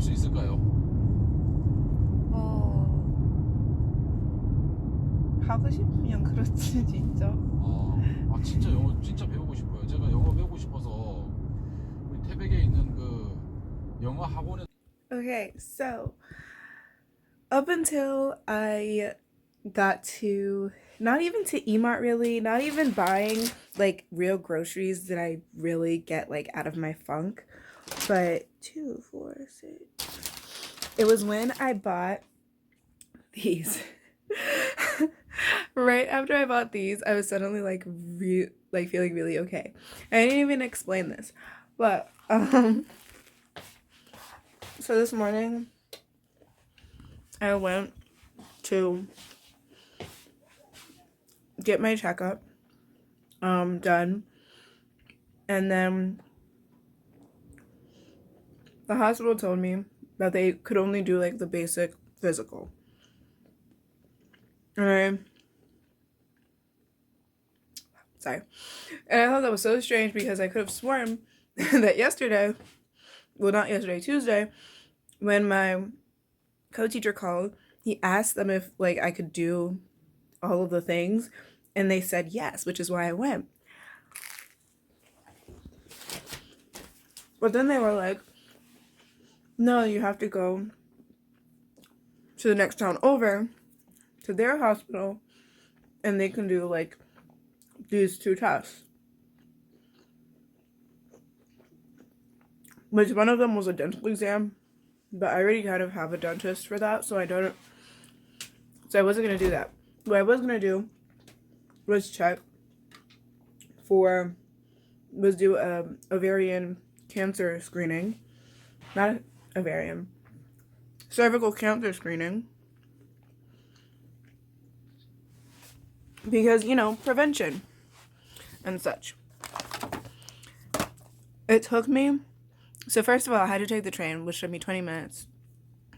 수 있을까요? 하고 싶으면 그렇지 진짜. 진짜 영어 진짜 배우고 싶어요. 제가 영어 배우고 싶어서 우리 태백에 있는 그 영어 학원에. Okay, so up until I got to not even to Emart really, not even buying like real groceries that I really get like out of my funk, but 2, 4, 6. It was when I bought these. Right after I bought these, I was suddenly like feeling really okay. I didn't even explain this, but so this morning I went to get my checkup done, and then the hospital told me that they could only do like the basic physical. And I thought that was so strange because I could have sworn that yesterday, well, not yesterday, Tuesday, when my co-teacher called, he asked them if like I could do all of the things, and they said yes, which is why I went. But then they were like, no, you have to go to the next town over to their hospital, and they can do like these 2 tests. Which one of them was a dental exam, but I already kind of have a dentist for that, so I wasn't gonna do that. What I was gonna do was do a ovarian cancer screening, not ovarian, cervical cancer screening, because prevention and such. It took me, so first of all, I had to take the train, which took me 20 minutes.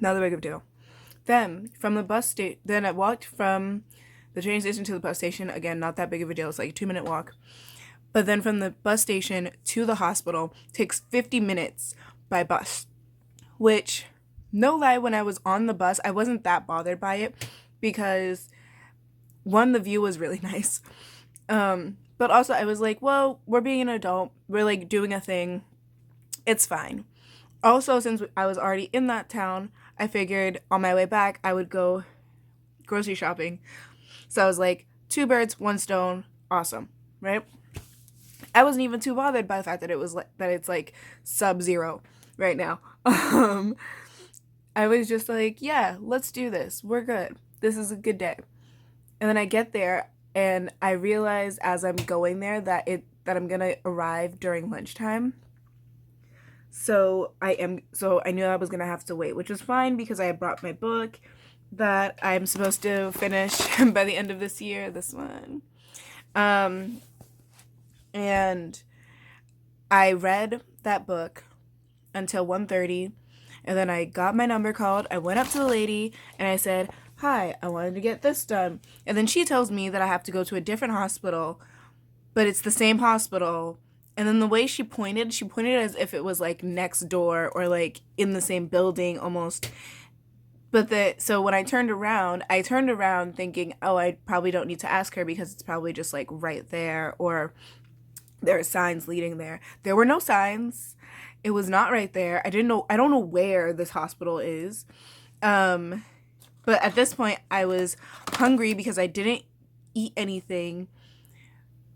Not that big of a deal. Then from the then I walked from the train station to the bus station. Again, not that big of a deal. It's like a 2-minute walk. But then from the bus station to the hospital takes 50 minutes by bus, which, no lie, when I was on the bus, I wasn't that bothered by it because, one, the view was really nice. But also I was like, well, we're being an adult. We're like doing a thing. It's fine. Also, since I was already in that town, I figured on my way back I would go grocery shopping. So I was like, 2 birds, 1 stone. Awesome, right? I wasn't even too bothered by the fact that it's like sub-zero right now. I was just like, yeah, let's do this. We're good. This is a good day. And then I get there and I realize as I'm going there that I'm gonna arrive during lunchtime. So I knew I was gonna have to wait, which was fine because I had brought my book that I'm supposed to finish by the end of this year, this one. And I read that book until 1:30, and then I got my number called. I went up to the lady and I said, hi, I wanted to get this done. And then she tells me that I have to go to a different hospital, but it's the same hospital. And then the way she pointed as if it was like next door or like in the same building almost. So when I turned around thinking, oh, I probably don't need to ask her because it's probably just like right there, or there are signs leading there. There were no signs. It was not right there. I don't know where this hospital is. But at this point I was hungry because I didn't eat anything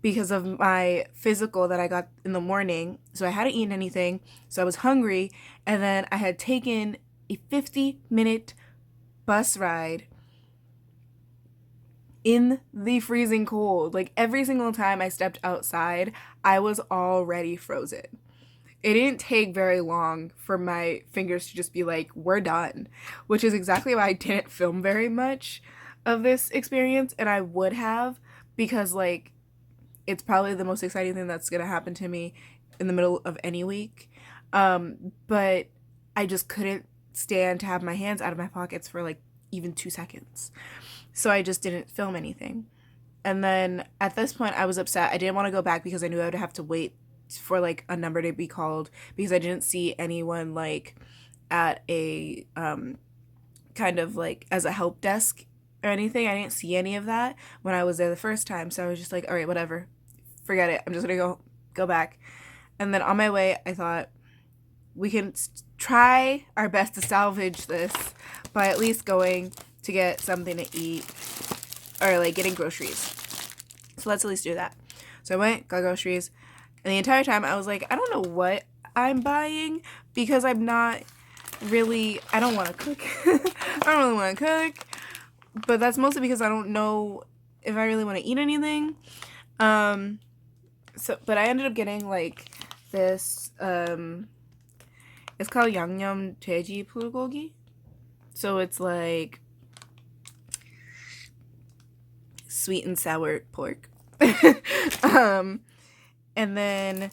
because of my physical that I got in the morning. So I hadn't eaten anything. So I was hungry, and then I had taken a 50-minute bus ride in the freezing cold. Like every single time I stepped outside, I was already frozen. It didn't take very long for my fingers to just be like, we're done, which is exactly why I didn't film very much of this experience, and I would have, because like it's probably the most exciting thing that's gonna happen to me in the middle of any week. But I just couldn't stand to have my hands out of my pockets for like even 2 seconds. So I just didn't film anything. And then at this point I was upset. I didn't want to go back because I knew I would have to wait for like a number to be called because I didn't see anyone like at a kind of like as a help desk or anything. I didn't see any of that when I was there the first time. So I was just like, all right, whatever. Forget it. I'm just going to go back. And then on my way, I thought we can try our best to salvage this by at least going to get something to eat or like getting groceries. So let's at least do that. So I went, got groceries, and the entire time I was like, I don't know what I'm buying because I'm not really, I don't want to cook. I don't really want to cook, but that's mostly because I don't know if I really want to eat anything. But I ended up getting like this, it's called 양념 돼지 불고기. So it's like sweet and sour pork. And then,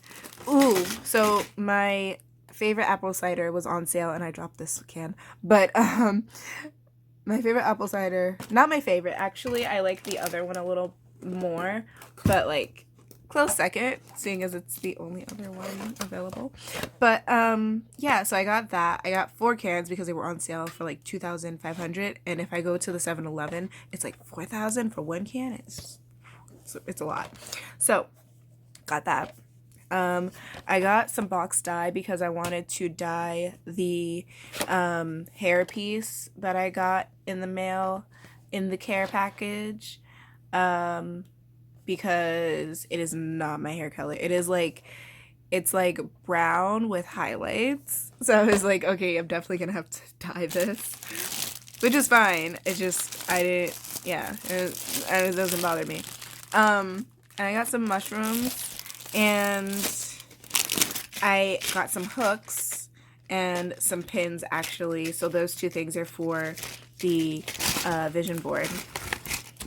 so my favorite apple cider was on sale, and I dropped this can. But my favorite apple cider, not my favorite, actually, I like the other one a little more, but like close second, seeing as it's the only other one available. But yeah, so I got that. I got 4 cans because they were on sale for like 2,500, and if I go to the 7-Eleven, it's like 4,000 for 1 can. It's a lot. So got that. I got some box dye because I wanted to dye the hair piece that I got in the mail in the care package, because it is not my hair color. It is like, it's like brown with highlights. So I was like, okay, I'm definitely gonna have to dye this, which is fine. It just, I didn't, yeah, it doesn't bother me. And I got some mushrooms, and I got some hooks and some pins, actually. So those 2 things are for the vision board.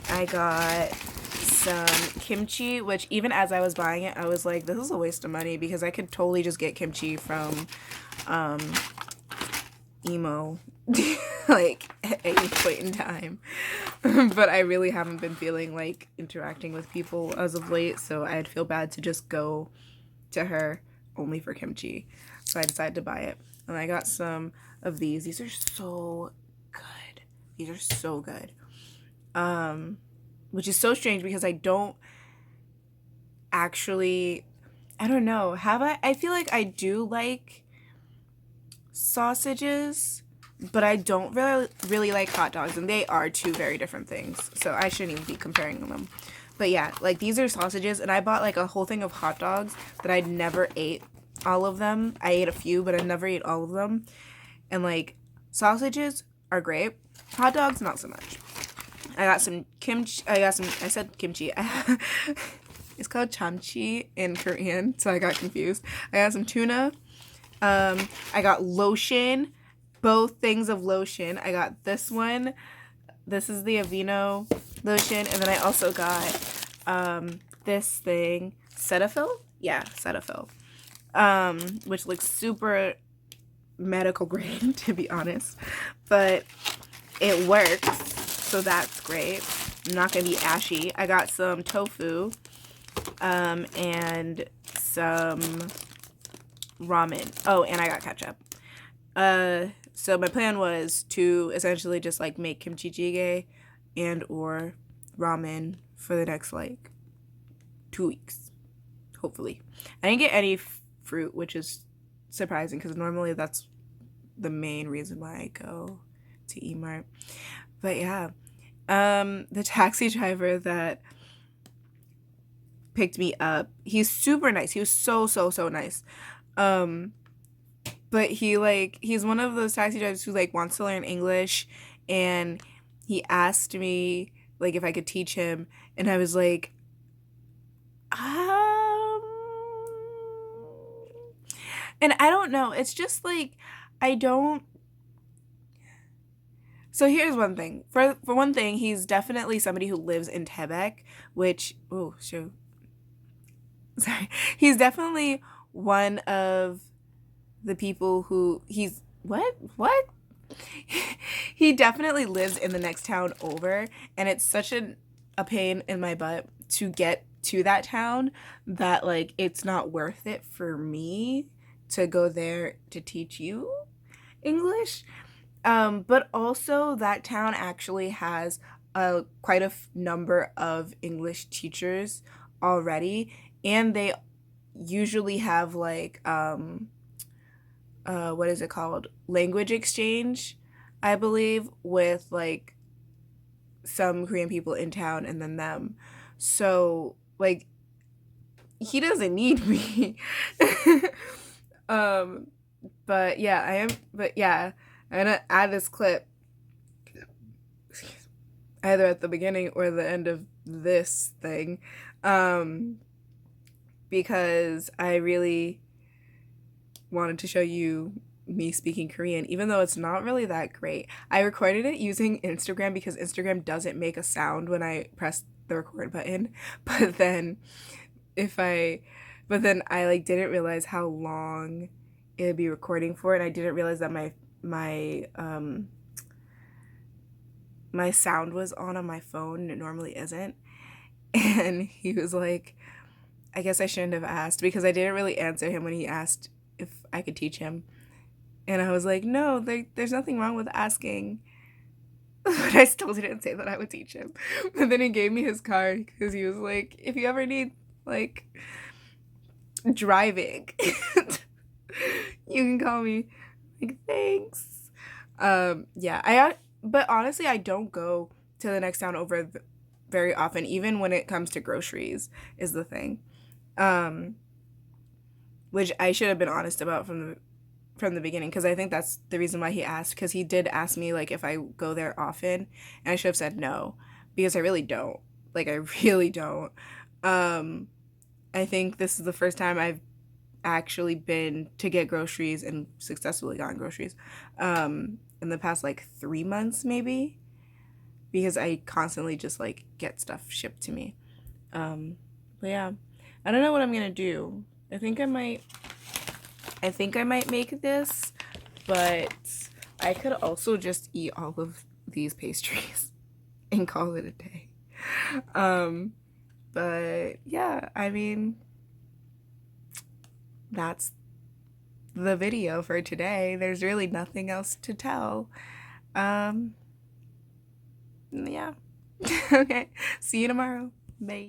I got some kimchi, which even as I was buying it, I was like, this is a waste of money because I could totally just get kimchi from Emo like at any point in time. But I really haven't been feeling like interacting with people as of late, so I'd feel bad to just go to her only for kimchi. So I decided to buy it, and I got some of these. These are so good. These are so good. Which is so strange because I don't actually, I don't know, I feel like I do like sausages, but I don't really like hot dogs, and they are 2 very different things, so I shouldn't even be comparing them. But yeah, like these are sausages, and I bought like a whole thing of hot dogs that I'd never ate all of them. I ate a few, but I never ate all of them. And like, sausages are great, hot dogs not so much. I got some kimchi. I said kimchi. It's called chamchi in Korean, so I got confused. I got some tuna. I got lotion, both things of lotion. I got this one. This is the Aveeno lotion, and then I also got this thing, Cetaphil. Yeah, Cetaphil. Which looks super medical grade, to be honest, but it works. So that's great. I'm not going to be ashy. I got some tofu, and some ramen. Oh, and I got ketchup. So my plan was to essentially just like make kimchi jjigae and or ramen for the next like 2 weeks, hopefully. I didn't get any fruit, which is surprising because normally that's the main reason why I go to Emart. But yeah, the taxi driver that picked me up, he's super nice. He was so nice. But he's one of those taxi drivers who like wants to learn English, and he asked me like if I could teach him, and I was like, and I don't know. It's just like, I don't. So here's one thing. For one thing, he's definitely somebody who lives in Quebec, which, oh, shoot. Sorry. He's definitely one of the people who what? He definitely lives in the next town over, and it's such a pain in my butt to get to that town that like it's not worth it for me to go there to teach you. English. But also that town actually has quite a number of English teachers already, and they usually have like what is it called? Language exchange, I believe, with like some Korean people in town and then them. So like he doesn't need me. um but yeah, I'm gonna add this clip either at the beginning or the end of this thing. Um because I really wanted to show you me speaking Korean, even though it's not really that great. I recorded it using Instagram because Instagram doesn't make a sound when I press the record button. But then if I, but then I like didn't realize how long it would be recording for, and I didn't realize that my sound was on my phone. It normally isn't. And he was like, I guess I shouldn't have asked because I didn't really answer him when he asked if I could teach him. And I was like, no, there's nothing wrong with asking. But I still didn't say that I would teach him. But then he gave me his card because he was like, if you ever need, like, driving, you can call me. Like, thanks. Yeah, but honestly, I don't go to the next town over very often, even when it comes to groceries, is the thing. Which I should have been honest about from the beginning, because I think that's the reason why he asked, because he did ask me like if I go there often, and I should have said no, because I really don't. Like, I really don't. I think this is the first time I've actually been to get groceries and successfully gotten groceries in the past like 3 months maybe, because I constantly just like get stuff shipped to me. But yeah, I don't know what I'm gonna do. I think I might make this, but I could also just eat all of these pastries and call it a day. But yeah, I mean, that's the video for today. There's really nothing else to tell. Yeah. Okay. See you tomorrow. Bye.